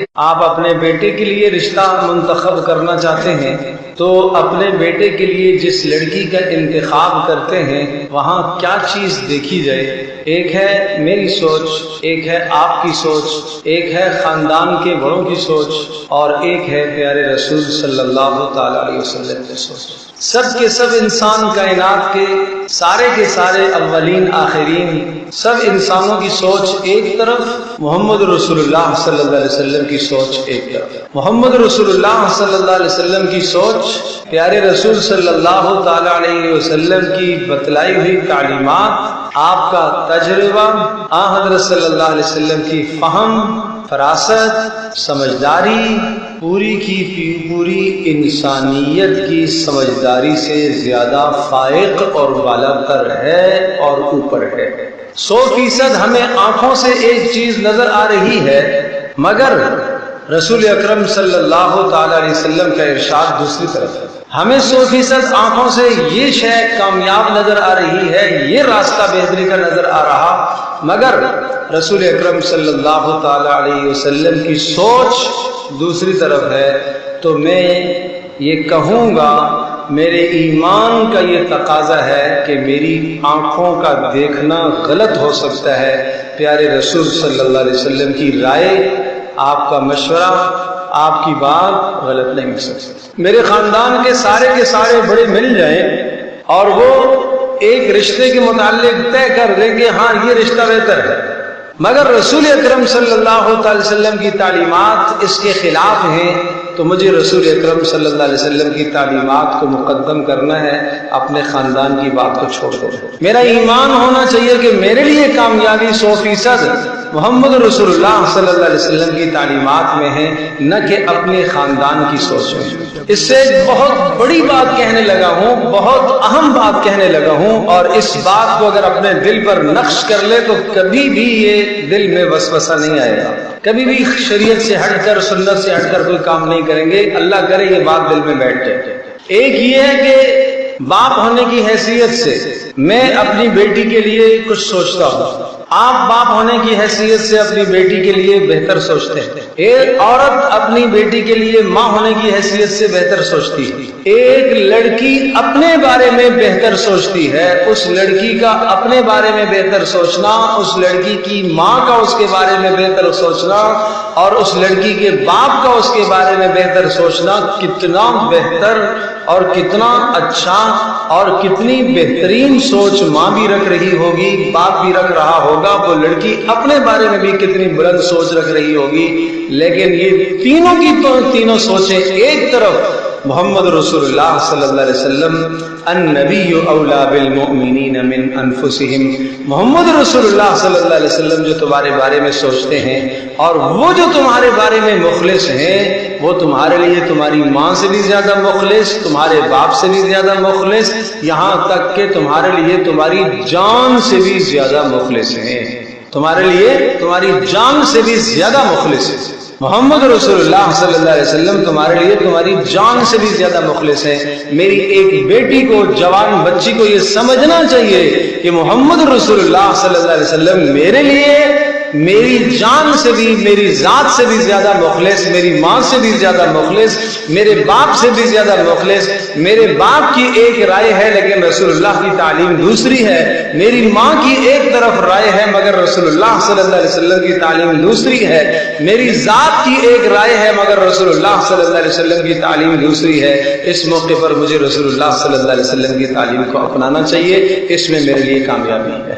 آپ اپنے بیٹے کے لیے رشتہ منتخب کرنا چاہتے ہیں تو اپنے بیٹے کے لیے جس لڑکی کا انتخاب کرتے ہیں وہاں کیا چیز دیکھی جائے؟ ایک ہے میری سوچ، ایک ہے آپ کی سوچ، ایک ہے خاندان کے بڑوں کی سوچ، اور ایک ہے پیارے رسول صلی اللہ تعالی علیہ وسلم کی سوچ۔ سب کے سب انسان کائنات کے سارے اولین آخرین سب انسانوں کی سوچ ایک طرف، محمد رسول اللہ صلی اللہ علیہ وسلم کی سوچ ایک طرف۔ محمد رسول اللہ صلی اللہ علیہ وسلم کی سوچ، پیارے رسول صلی اللہ تعالی علیہ وسلم کی بتلائی ہوئی تعلیمات، آپ کا تجربہ، حضرت صلی اللہ علیہ وسلم کی فہم، فراست، سمجھداری، پوری کی پوری انسانیت کی سمجھداری سے زیادہ فائق اور بالا تر ہے اور اوپر ہے۔ 100% ہمیں آنکھوں سے ایک چیز نظر آ رہی ہے، مگر رسول اکرم صلی اللہ تعالی علیہ وسلم کا ارشاد دوسری طرف ہے۔ ہمیں 100% آنکھوں سے یہ شے کامیاب نظر آ رہی ہے، یہ راستہ بہتری کا نظر آ رہا، مگر رسول اکرم صلی اللہ تعالی علیہ وسلم کی سوچ دوسری طرف ہے۔ تو میں یہ کہوں گا، میرے ایمان کا یہ تقاضا ہے کہ میری آنکھوں کا دیکھنا غلط ہو سکتا ہے، پیارے رسول صلی اللہ علیہ وسلم کی رائے، آپ کا مشورہ، آپ کی بات غلط نہیں ہو سکتی۔ میرے خاندان کے سارے بڑے مل جائیں اور وہ ایک رشتے کے متعلق طے کر دیں کہ ہاں یہ رشتہ بہتر ہے، مگر رسول اکرم صلی اللہ علیہ وسلم کی تعلیمات اس کے خلاف ہیں، تو مجھے رسول اکرم صلی اللہ علیہ وسلم کی تعلیمات کو مقدم کرنا ہے، اپنے خاندان کی بات کو چھوڑ کر۔ میرا ایمان ہونا چاہیے کہ میرے لیے کامیابی 100% محمد رسول اللہ صلی اللہ علیہ وسلم کی تعلیمات میں ہے، نہ کہ اپنے خاندان کی سوچ میں۔ اس سے بہت بڑی بات کہنے لگا ہوں، بہت اہم بات کہنے لگا ہوں، اور اس بات کو اگر اپنے دل پر نقش کر لے تو کبھی بھی یہ دل میں وسوسہ نہیں آئے گا، کبھی بھی شریعت سے ہٹ کر، سنت سے ہٹ کر کوئی کام نہیں کریں گے۔ اللہ کرے یہ بات دل میں بیٹھ جائے۔ ایک یہ ہے کہ باپ ہونے کی حیثیت سے میں اپنی بیٹی کے لیے کچھ سوچتا ہوں، آپ باپ ہونے کی حیثیت سے اپنی بیٹی کے لیے بہتر سوچتے ہیں، ایک عورت اپنی بیٹی کے لیے ماں ہونے کی حیثیت سے بہتر سوچتی ہے، ایک لڑکی اپنے بارے میں بہتر سوچتی ہے، اس لڑکی کا اپنے بارے میں بہتر سوچنا، اس لڑکی کی ماں کا اس کے بارے میں بہتر سوچنا، اور اس لڑکی کے باپ کا اس کے بارے میں بہتر سوچنا کتنا بہتر اور کتنا اچھا اور کتنی بہترین سوچ ماں بھی رکھ رہی ہوگی، باپ بھی رکھ رہا ہوگا، وہ لڑکی اپنے بارے میں بھی کتنی بلند سوچ رکھ رہی ہوگی۔ لیکن یہ تینوں کی تینوں سوچیں ایک طرف، محمد رسول اللہ صلی اللہ علیہ وسلم، النبی اولا بالمؤمنین من انفسہم، محمد رسول اللہ صلی اللہ علیہ وسلم جو تمہارے بارے میں سوچتے ہیں، اور وہ جو تمہارے بارے میں مخلص ہیں، وہ تمہارے لیے تمہاری ماں سے بھی زیادہ مخلص، تمہارے باپ سے بھی زیادہ مخلص، یہاں تک کہ تمہارے لیے تمہاری جان سے بھی زیادہ مخلص ہیں، تمہارے لیے تمہاری جان سے بھی زیادہ مخلص ہے۔ محمد رسول اللہ صلی اللہ علیہ وسلم تمہارے لیے تمہاری جان سے بھی زیادہ مخلص ہے۔ میری ایک بیٹی کو، جوان بچی کو یہ سمجھنا چاہیے کہ محمد رسول اللہ صلی اللہ علیہ وسلم میرے لیے میری جان سے بھی، میری ذات سے بھی زیادہ مخلص، میری ماں سے بھی زیادہ مخلص، میرے باپ سے بھی زیادہ مخلص۔ میرے باپ کی ایک رائے ہے لیکن رسول اللہ کی تعلیم دوسری ہے، میری ماں کی ایک طرف رائے ہے مگر رسول اللہ صلی اللہ علیہ وسلم کی تعلیم دوسری ہے، میری ذات کی ایک رائے ہے مگر رسول اللہ صلی اللہ علیہ وسلم کی تعلیم دوسری ہے۔ اس موقع پر مجھے رسول اللہ صلی اللہ علیہ وسلم کی تعلیم کو اپنانا چاہیے، اس میں میرے لیے کامیابی ہے۔